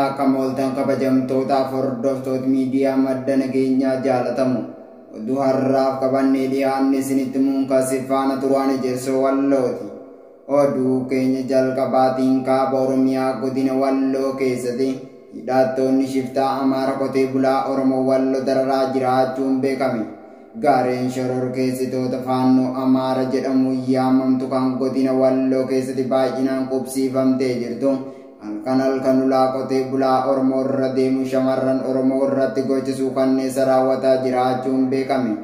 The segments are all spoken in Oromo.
Akamooltaan kabajamtootaaf hordoftoota miidiyaa madda nageenyaa jaalatamu oduu har'aaf qabannee dhiyaanne isinitti muunkaasee faana turaan ijeessoo wallooti. Oduu keenya jalqabaatiin kaaba Oromiyaa godina Walloo keessatti hidhattoonni shiftaa Amaara qotee bulaa Oromoo Walloo dararaa jiraachuun beekame. Gaareen shororkeessitoota faannoo Amaara jedhamuun yaamamtu kan godina Walloo keessatti baay'inaan qubsiifamtee jirtu. Halkan ulaa qotee bulaa Oromoo irra deemu shamarran Oromoo irratti gochisuu kanneessa raawwataa jiraachuun beekame.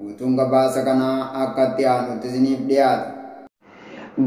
Guutuun gabaasa kanaa akkatti aanutti isiniif dhiyaata.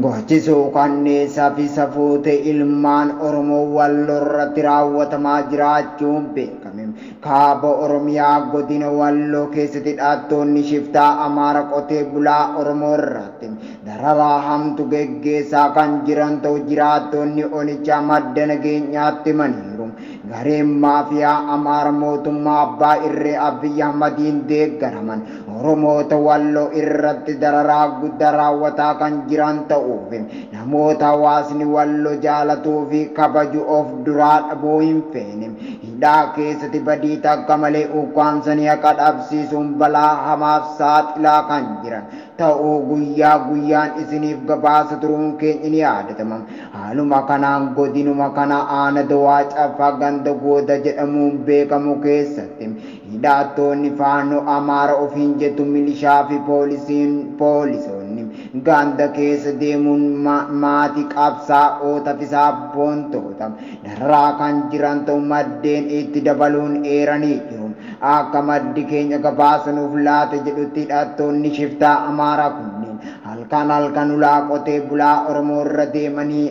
Gochisuu kanneessaa fi safuute ilmaan Oromoo Walloo irratti raawwatamaa jiraachuun beekame. Kaaba Oromiyaa godina Walloo keessatti hidhattoonni shiftaa Amaara qotee bulaa Oromoo irratti dararaa hamtu geggeessaa kan jiran ta'u jiraattonni onichaa madda nageenyaatti himaniiru. Gareen maafiyaa Amaara mootummaa Abbaa Irree Abiyyi Ahmadiin deeggaraman Oromoota Walloo irratti dararaa guddaa raawwataa kan jiran ta'uuf namoota hawaasni Walloo jaalatuu fi kabaju of duraa dhabuu hin feene hidhaa keessatti badii takka malee ukkaamsanii akka dhabsiisuun balaa hamaaf saaxilaa kan jiran ta'uu guyyaa guyyaan isiniif gabaasa turuun keenya ni yaadatama. Haaluma kanaan godinuma kana aana dawaa caffaa ganda gooda jedhamuun beekamu keessatti hidhattoonni faannoo Amaara ofiin jettu milishaa fi poolisoonni ganda keessa deemuun maatii qabsaa'oota fi sabboontota dararaa kan jiran ta'u maddeen itti dabaluun eeranii jiru. Akka maddi keenya gabaasanuuf laata jedhutti hidhattoonni shiftaa Amaaraa kunneen halkan ulaa qotee bulaa Oromoo irra deemanii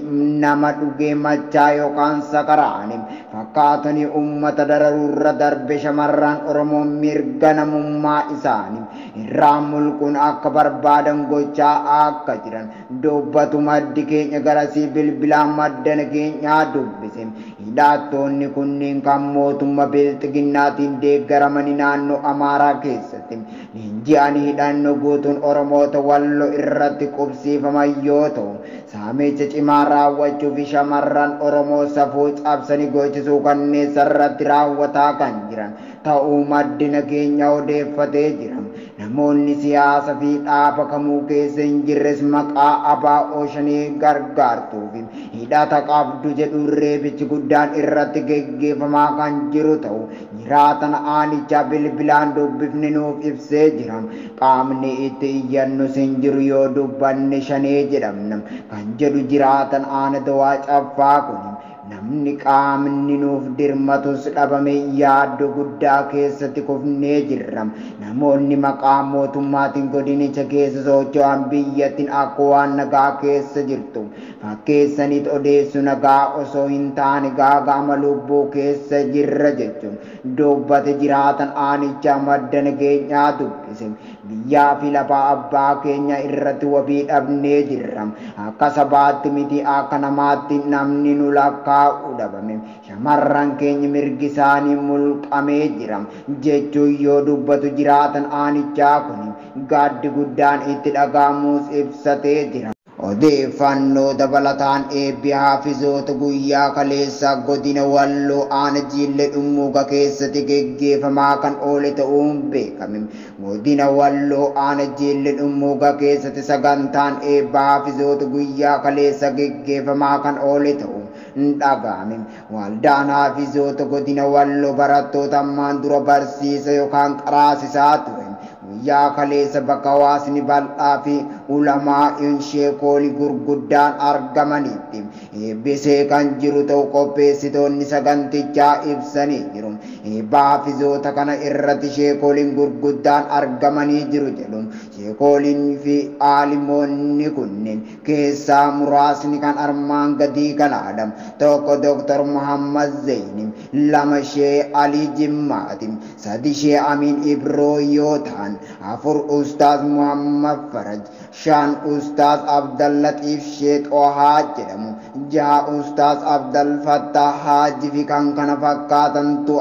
nama dhugee machaa yookaan sakaraani fakkaatanii uummata dararuu irra darbe shamarran Oromoo mirga namummaa isaanii irraa mulquun akka barbaadan gochaa akka jiran dubbatu maddi keenya garasii bilbilaan madda nageenyaa dubbise. Hidhattoonni kunneen kan mootummaa bilxiginnaatiin deeggaramanii naannoo Amaaraa keessatti leenji'anii hidhannoo guutuun Oromoota Walloo irratti qubsiifaman yoo ta'u saamicha cimaa raawwachuu fi shamarran Oromoo safuu cabsanii gochisuu kanneessa irratti raawwataa kan jiran ta'uu maddi nageenya odeeffatee jira. Namoonni siyaasa fi dhaaba kamuu keessa hin jirres maqaa ABO shanii gargaartuu fi hidhata qabdu jedhu reebichi guddaan irratti geggeeffamaa kan jiru ta'u jiraatan aanichaa bilbilaan dubbifni nuuf ibsee jira. Qaamni itti iyyannus hin jiru yoo dubbanne shanee jedhamna kan jedhu jiraatan aana dawaa caffaa kun. Namni qaamni nuuf dirmatus dhabame yaaddo guddaa keessatti kufnee jirra. Namoonni maqaa mootummaatiin godinicha keessa socho'an biyyattiin akka waan nagaa keessa jirtu fakkeessaniit odeessu nagaa osoo hin taane gaaga'ama lubbuu keessa jirra jechuun dubbate jiraatan aanichaa madda nageenyaa dubbise. Biyyaa fi lafa abbaa keenya irratti wabii dhabnee jirra. Akka sabaatti miti akka namaatti namni nu lakkaa'u dhabame. Shamarran keenya mirgi isaanii mulqamee jira jechuun yoo dubbatu jiraatan aanichaa kun gaaddi guddaan itti dhaga'amuus ibsatee jira. Odeeffannoo dabalataan eebbi haafizoota guyyaa kaleessaa godina Walloo aana Jiillee Dhummuuga keessatti geggeeffamaa kan oole ta'uun beekame. Godina Walloo aana Jiillee Dhummuuga keessatti sagantaan eebba haafizoota guyyaa kaleessaa geggeeffamaa kan oole ta'uun dhaga'ame. Waldaan haafizoota godina Walloo barattoota ammaan dura barsiisa yookaan qaraasisaa ture. Guyyaa kaleessa bakka hawaasni bal'aa fi ulamaa sheekoolii gurguddaan argamanitti eebbisee kan jiru ta'u qopheessitoonni sagantichaa ibsanii jiru. Eebba haafizoota kana irratti sheekooliin gurguddaan argamanii jiru jedhu. Sheekooliin fi aalimoonni kunneen keessaa muraasni kan armaan gadii kanaadha. Tokko Dr. Muhammad Zeyni, lama Shee Alii Jimmaati, sadi Sheikh Amin Ibro yoo ta'an, afur Ustaaz Muhammad Faraj, shan Ustaaz Abdal Latif Sheikh Ohaa jedhamu, jaha Ustaaz Abdal Fattah Haji fi kan kana fakkaatantu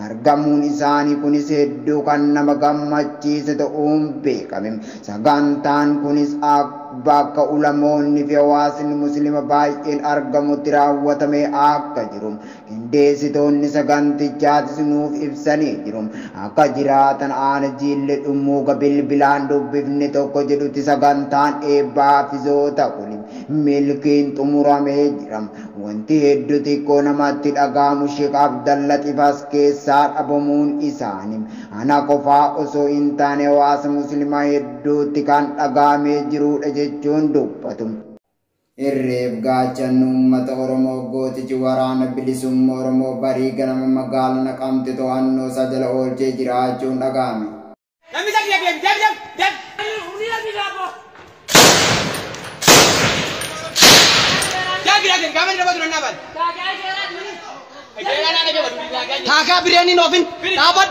argamuun isaanii kunis hedduu kan nama gammachiise ta'uun beekame. Sagantaan kunis bakka ulamoonni fi hawaasni muslima baay'een argamutti raawwatame akka jiru qindeessitoonni sagantichaatis nuuf ibsanii jiru. Akka jiraatan aana jiille dhummuuga bilbilaan dubbifne tokko jedhutti sagantaan eebbaa fizoota kun milkiin xumuramee jira. Wanti hedduu xiqqoo namatti dhagaamu Sheikh Abdal Latif as keessaa dhabamuun isaanii ana qofaa osoo hin taane hawaasa muslimaa hedduutti kan dhagaamee jirudha jechuun dubbatu. Irreef gaachanni uummata Oromoo gootichi waraana bilisummaa Oromoo barii ganama magaalaa Naqamte to'annoo isaa jala oolchee jiraachuun dhagaame. Taaka biryani noofin dhaabat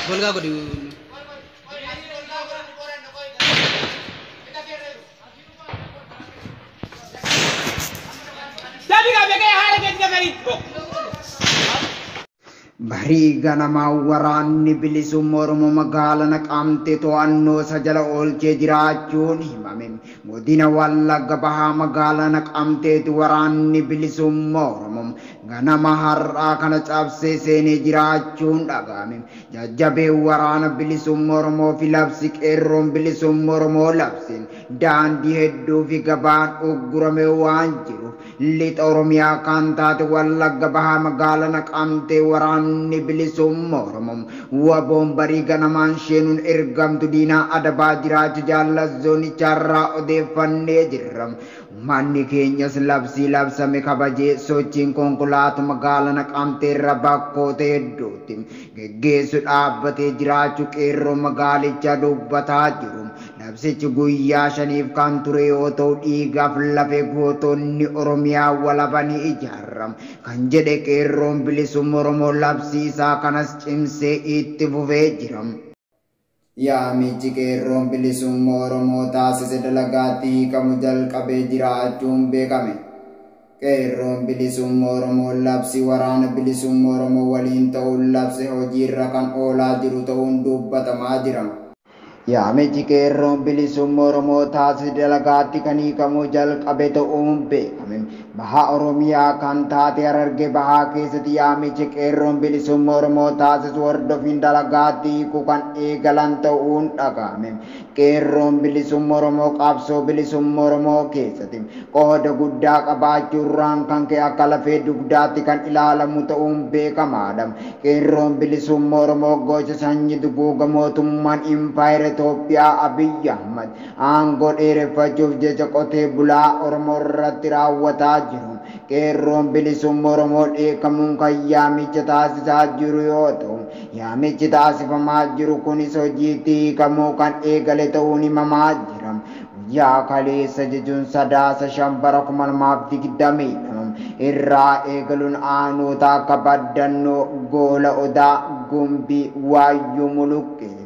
golgaa godhi barii ganamaa waraanni bilisummaa Oromoo magaalaa Naqamte to'annoo isaa jala oolchee jiraachuun himame. Godina Wallagga Bahaa magaalaa Naqamteetti waraanni bilisummaa Oromoo ganama har'aa kana cabsee seenee jiraachuun dhagahame. Jajjabeen waraana bilisummaa Oromoo fi labsi qeerroon bilisummaa Oromoo labseen daandii hedduu fi gabaan uggurame waan jiruuf lixa Oromiyaa kan taate Wallagga Bahaa magaalaa Naqamtee waraanni bilisummaa Oromoo waboon barii ganamaan sheenuun ergamtu diinaa adabaa jiraachuu jaallas zoonicharraa odeeffannee jirra. Manni keenyas labsii labsame kabajee sochiin konkolaataa magaalaa Naqamtee irra bakkoota hedduutti geggeessu dhaabbatee jiraachuu qeerroo magaalichaa dubbataa jiru. Labsichi guyyaa 5 kan ture yoo ta'u dhiigaaf lafee gootonni Oromiyaa walabanii ijaarame kan jedhe qeerroon bilisummaa Oromoo labsii isaa kanas cimsee itti fufee jira. Yaamichi qeerroon bilisummaa Oromoo taasise dalagaatti hiikamu jalqabee jiraachuun beekame. Qeerroon bilisummaa Oromoo labsii waraana bilisummaa Oromoo waliin ta'uun labse hojiirra kan oolaa jiru ta'uun dubbatamaa jira. Yaamichi qeerroon bilisummaa Oromoo taasise dalagaatti kan hiikamu jalqabe ta'uun beekame. Bahaa Oromiyaa kan taate Harargee Bahaa keessatti yaamichi qeerroon bilisummaa Oromoo taasisu hordofiin dalagaatti hiikuu kan eegalan ta'uun dhagahame. Qeerroon bilisummaa Oromoo qabsoo bilisummaa Oromoo keessatti qooda guddaa qabaachuurraan kan ka'e akka lafee dugdaatti kan ilaalamu ta'uun beekamaadha. Qeerroon bilisummaa Oromoo gocha sanyii duguuga mootummaan impaayera Itoophiyaa Abiy Ahmad aangoo dheereffachuuf jecha qotee bulaa Oromoo irratti raawwataa jiru. Qeerroon bilisummaa Oromoo dheekkamuun kan yaamicha taasisaa jiru yoo ta'u, yaamichi taasifamaa jiru kunis hojiitti hiikamuu kan eegale ta'uun himamaa jira. Guyyaa kaleessa jechuun sadaasa 5/2022 irraa eegaluun aanota akka Baddannoo, Goola Odaa, Gumbii, Waayyuu Muluqqee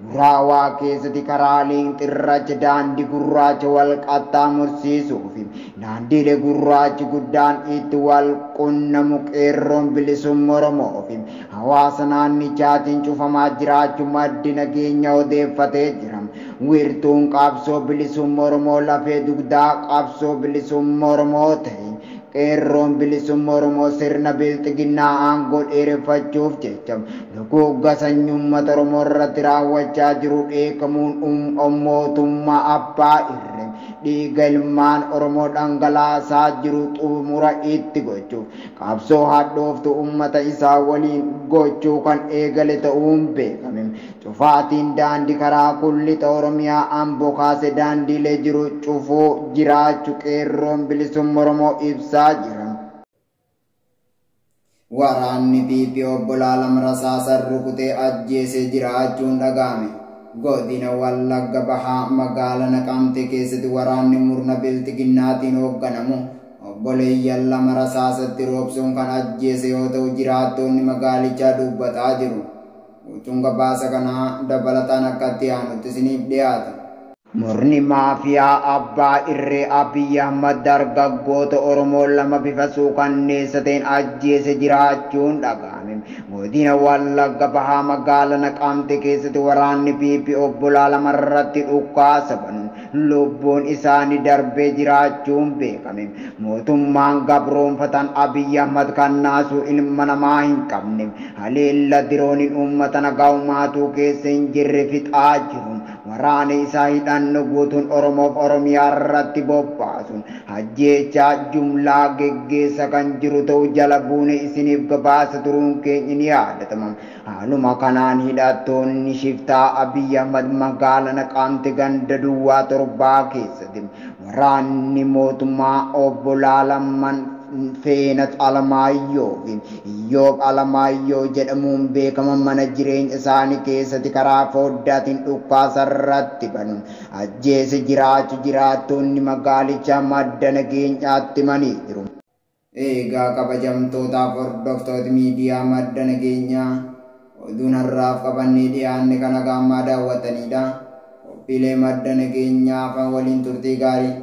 Guraawaa keessatti karaaleen xirracha daandii gurraacha wal qaxxaamursiisuu fi daandiilee gurraachi guddaan itti wal qunnamu qeerroon bilisummaa Oromoo fi hawaasa naannichaatiin cufamaa jiraachuu maddi nageenya odeeffatee jira. Wiirtuun qabsoo bilisummaa Oromoo lafee dugdaa qabsoo bilisummaa Oromoo ta'e. Qeerroon bilisummaa Oromoo sirna bilxiginnaa aangoo dheereffachuuf jecha luguugga sanyii uummata Oromoo irratti raawwachaa jiru dheekkamuun mootummaa abbaa irree dhiiga ilmaan Oromoo dhangalaasaa jiru xumura itti gochuuf qabsoo hadhooftu uummata isaa waliin gochuu kan eegale ta'uun beekame. Cufaatiin daandii karaa kullixa Oromiyaa Amboo kaasee daandiilee jiru cufuu jiraachuu qeerroon bilisummaa Oromoo ibsaa jira. Waraanni PP obbo Laalam Rasaasaan rukutee ajjeesee jiraachuun dhagahame. Godina Wallagga Bahaa magaalaa Naqamte keessatti waraanni murna bilxiginnaatiin hoogganamu obboleeyyan lama rasaasatti roobsuun kan ajjeese yoo ta'u jiraattonni magaalichaa dubbataa jiru. Guutuun gabaasa kanaa dabalataan akkatti aanutti isiniif dhiyaata. Murni maafiyaa abbaa irree Abiy Ahmad dargaggoota Oromoo lama bifa suukanneessa ta'een ajjeese jiraachuun dhaga'ame. Godina Wallagga Bahaa magaalaa Naqamtee keessatti waraanni PP obbolaa lamarratti dhukaasa banuun lubbuun isaanii darbee jiraachuun beekame. Mootummaan gabroonfataan Abiy Ahmad kan naasuu ilma namaa hin qabne haleella dirooniin uummata nagaa uummaatuu keessa hin jirre fixaa jiru. Waraana isaa hidhannu guutuun Oromoof Oromiyaa irratti bobbaasuun ajjeechaa jumlaa geggeessa kan jiru ta'uu jala buune isiniif gabaasa turuun keenya ni yaadatama. Haaluma kanaan hidhattoonni shiftaa Abiy Ahmad magaalaa Naqamtee ganda Duwwaa Torbaa keessatti waraanni mootummaa obbolaa lamaan Feenat Alamaayyoo fi Iyyoob Alamaayyoo jedhamuun beekaman mana jireenya isaanii keessatti karaa foddaatiin dhukaasa irratti banuun ajjeese jiraattonni magaalichaa madda nageenyaatti himanii jiru. Egaa kabajamtootaaf hordoftoota miidiyaa madda nageenyaa oduun har'aaf qabannee dhiyaanne kana gammaa daawwatanidha. Qophiilee madda nageenyaa afaan waliin turtii gaarii.